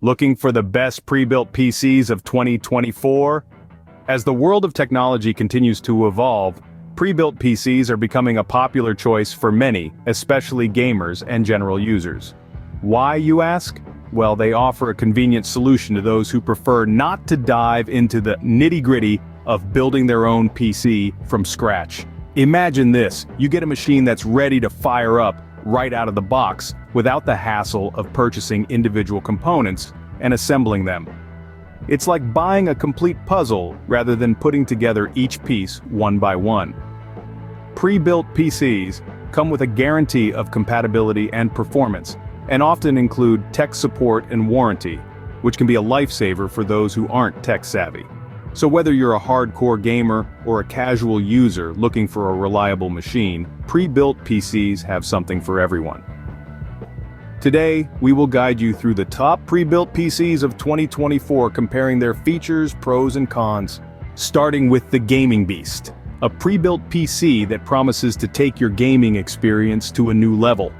Looking for the best pre-built PCs of 2024? As the world of technology continues to evolve, pre-built PCs are becoming a popular choice for many, especially gamers and general users. Why, you ask? Well, they offer a convenient solution to those who prefer not to dive into the nitty-gritty of building their own PC from scratch. Imagine this: you get a machine that's ready to fire up right out of the box, without the hassle of purchasing individual components and assembling them. It's like buying a complete puzzle rather than putting together each piece one by one. Pre-built PCs come with a guarantee of compatibility and performance, and often include tech support and warranty, which can be a lifesaver for those who aren't tech-savvy. So whether you're a hardcore gamer or a casual user looking for a reliable machine, pre-built PCs have something for everyone. Today, we will guide you through the top pre-built PCs of 2024, comparing their features, pros and cons. Starting with the Gaming Beast, a pre-built PC that promises to take your gaming experience to a new level.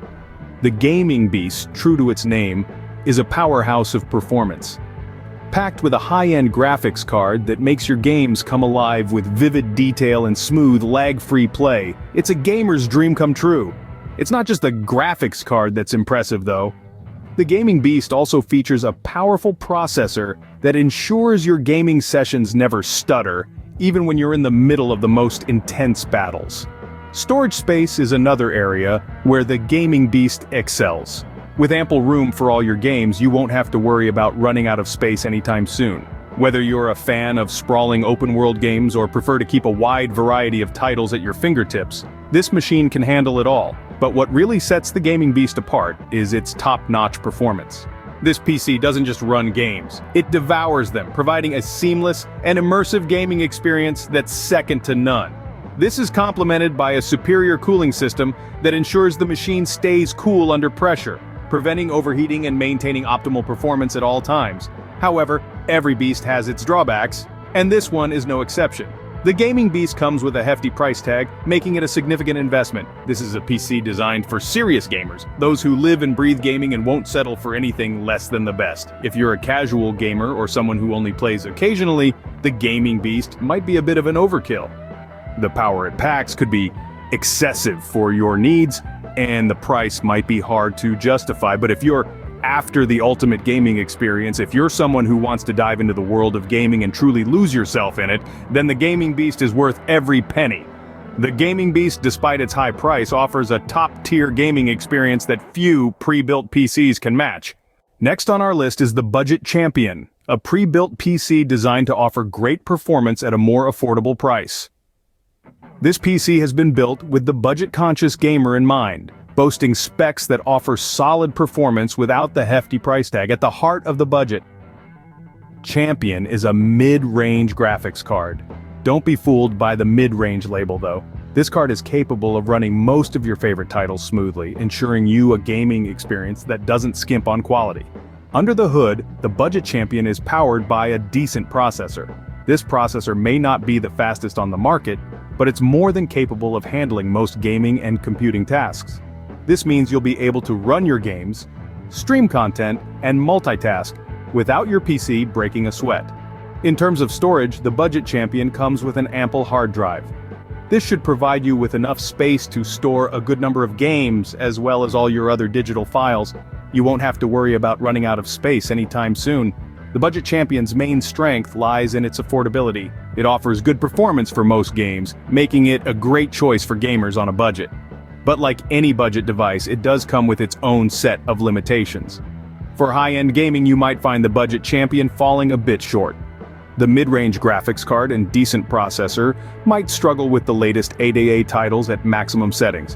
The Gaming Beast, true to its name, is a powerhouse of performance. Packed with a high-end graphics card that makes your games come alive with vivid detail and smooth, lag-free play, it's a gamer's dream come true. It's not just the graphics card that's impressive though. The Gaming Beast also features a powerful processor that ensures your gaming sessions never stutter, even when you're in the middle of the most intense battles. Storage space is another area where the Gaming Beast excels. With ample room for all your games, you won't have to worry about running out of space anytime soon. Whether you're a fan of sprawling open-world games or prefer to keep a wide variety of titles at your fingertips, this machine can handle it all. But what really sets the Gaming Beast apart is its top-notch performance. This PC doesn't just run games, it devours them, providing a seamless and immersive gaming experience that's second to none. This is complemented by a superior cooling system that ensures the machine stays cool under pressure, preventing overheating and maintaining optimal performance at all times. However, every beast has its drawbacks, and this one is no exception. The Gaming Beast comes with a hefty price tag, making it a significant investment. This is a PC designed for serious gamers, those who live and breathe gaming and won't settle for anything less than the best. If you're a casual gamer or someone who only plays occasionally, the Gaming Beast might be a bit of an overkill. The power it packs could be excessive for your needs, and the price might be hard to justify. But if you're after the ultimate gaming experience, if you're someone who wants to dive into the world of gaming and truly lose yourself in it, then the Gaming Beast is worth every penny. The Gaming Beast, despite its high price, offers a top-tier gaming experience that few pre-built PCs can match. Next on our list is the Budget Champion, a pre-built PC designed to offer great performance at a more affordable price. This PC has been built with the budget-conscious gamer in mind, boasting specs that offer solid performance without the hefty price tag. At the heart of the budget Champion is a mid-range graphics card. Don't be fooled by the mid-range label though. This card is capable of running most of your favorite titles smoothly, ensuring you a gaming experience that doesn't skimp on quality. Under the hood, the Budget Champion is powered by a decent processor. This processor may not be the fastest on the market, but it's more than capable of handling most gaming and computing tasks. This means you'll be able to run your games, stream content, and multitask without your PC breaking a sweat. In terms of storage, the Budget Champion comes with an ample hard drive. This should provide you with enough space to store a good number of games as well as all your other digital files. You won't have to worry about running out of space anytime soon. The Budget Champion's main strength lies in its affordability. It offers good performance for most games, making it a great choice for gamers on a budget. But like any budget device, it does come with its own set of limitations. For high-end gaming, you might find the Budget Champion falling a bit short. The mid-range graphics card and decent processor might struggle with the latest AAA titles at maximum settings.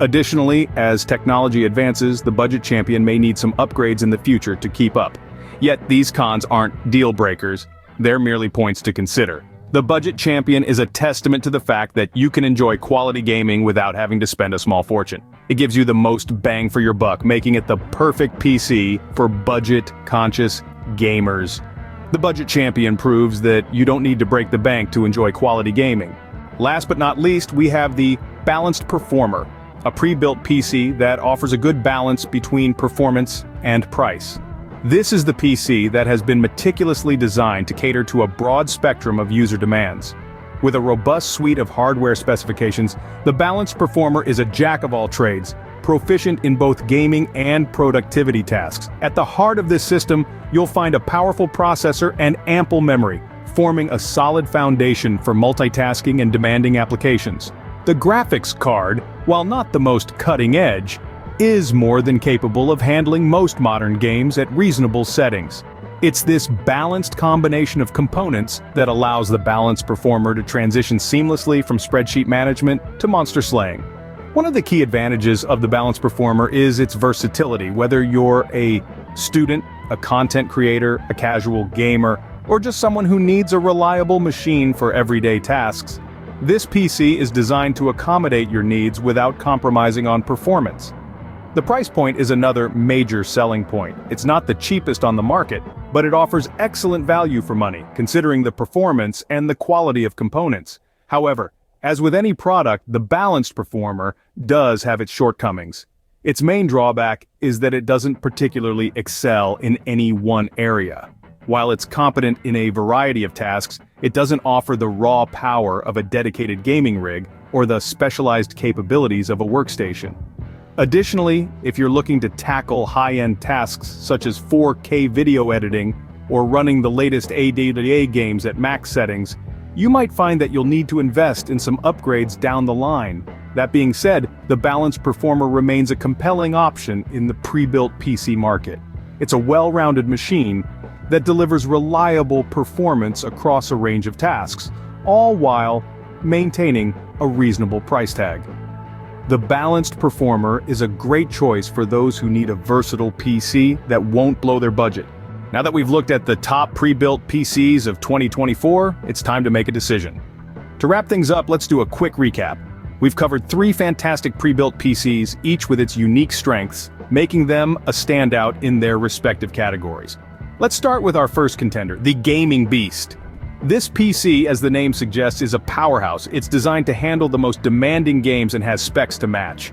Additionally, as technology advances, the Budget Champion may need some upgrades in the future to keep up. Yet these cons aren't deal breakers, they're merely points to consider. The Budget Champion is a testament to the fact that you can enjoy quality gaming without having to spend a small fortune. It gives you the most bang for your buck, making it the perfect PC for budget-conscious gamers. The Budget Champion proves that you don't need to break the bank to enjoy quality gaming. Last but not least, we have the Balanced Performer, a pre-built PC that offers a good balance between performance and price. This is the PC that has been meticulously designed to cater to a broad spectrum of user demands. With a robust suite of hardware specifications, the Balanced Performer is a jack of all trades, proficient in both gaming and productivity tasks. At the heart of this system, you'll find a powerful processor and ample memory, forming a solid foundation for multitasking and demanding applications. The graphics card, while not the most cutting edge, is more than capable of handling most modern games at reasonable settings. It's this balanced combination of components that allows the Balanced Performer to transition seamlessly from spreadsheet management to monster slaying. One of the key advantages of the Balanced Performer is its versatility. Whether you're a student, a content creator, a casual gamer, or just someone who needs a reliable machine for everyday tasks, this PC is designed to accommodate your needs without compromising on performance. The price point is another major selling point. It's not the cheapest on the market, but it offers excellent value for money, considering the performance and the quality of components. However, as with any product, the Balanced Performer does have its shortcomings. Its main drawback is that it doesn't particularly excel in any one area. While it's competent in a variety of tasks, it doesn't offer the raw power of a dedicated gaming rig or the specialized capabilities of a workstation. Additionally, if you're looking to tackle high-end tasks such as 4K video editing or running the latest AAA games at max settings, you might find that you'll need to invest in some upgrades down the line. That being said, the Balanced Performer remains a compelling option in the pre-built PC market. It's a well-rounded machine that delivers reliable performance across a range of tasks, all while maintaining a reasonable price tag. The Balanced Performer is a great choice for those who need a versatile PC that won't blow their budget. Now that we've looked at the top pre-built PCs of 2024, it's time to make a decision. To wrap things up, let's do a quick recap. We've covered 3 fantastic pre-built PCs, each with its unique strengths, making them a standout in their respective categories. Let's start with our first contender, the Gaming Beast. This PC, as the name suggests, is a powerhouse. It's designed to handle the most demanding games and has specs to match.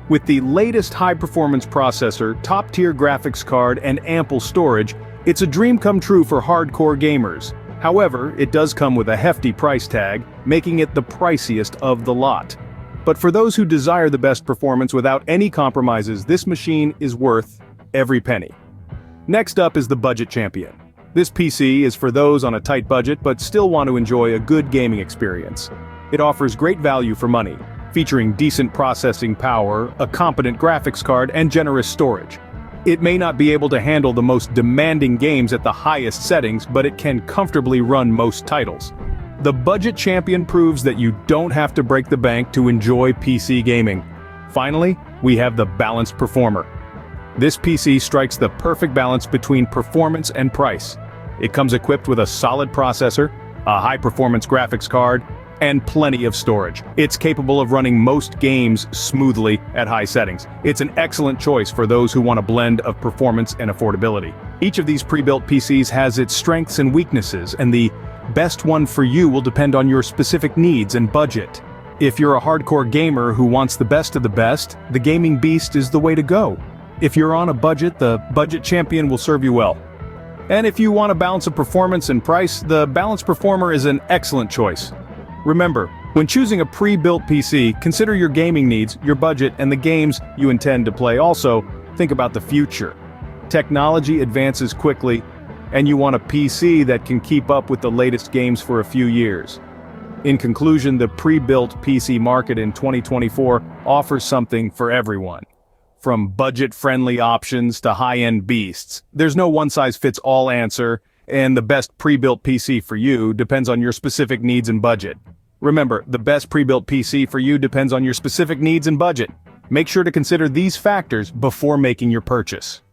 With the latest high-performance processor, top-tier graphics card, and ample storage, it's a dream come true for hardcore gamers. However, it does come with a hefty price tag, making it the priciest of the lot. But for those who desire the best performance without any compromises, this machine is worth every penny. Next up is the Budget Champion. This PC is for those on a tight budget but still want to enjoy a good gaming experience. It offers great value for money, featuring decent processing power, a competent graphics card, and generous storage. It may not be able to handle the most demanding games at the highest settings, but it can comfortably run most titles. The Budget Champion proves that you don't have to break the bank to enjoy PC gaming. Finally, we have the Balanced Performer. This PC strikes the perfect balance between performance and price. It comes equipped with a solid processor, a high-performance graphics card, and plenty of storage. It's capable of running most games smoothly at high settings. It's an excellent choice for those who want a blend of performance and affordability. Each of these pre-built PCs has its strengths and weaknesses, and the best one for you will depend on your specific needs and budget. If you're a hardcore gamer who wants the best of the best, the Gaming Beast is the way to go. If you're on a budget, the Budget Champion will serve you well. And if you want a balance of performance and price, the Balanced Performer is an excellent choice. Remember, when choosing a pre-built PC, consider your gaming needs, your budget, and the games you intend to play. Also, think about the future. Technology advances quickly, and you want a PC that can keep up with the latest games for a few years. In conclusion, the pre-built PC market in 2024 offers something for everyone. From budget-friendly options to high-end beasts, there's no one-size-fits-all answer, and the best pre-built PC for you depends on your specific needs and budget. Remember, the best pre-built PC for you depends on your specific needs and budget. Make sure to consider these factors before making your purchase.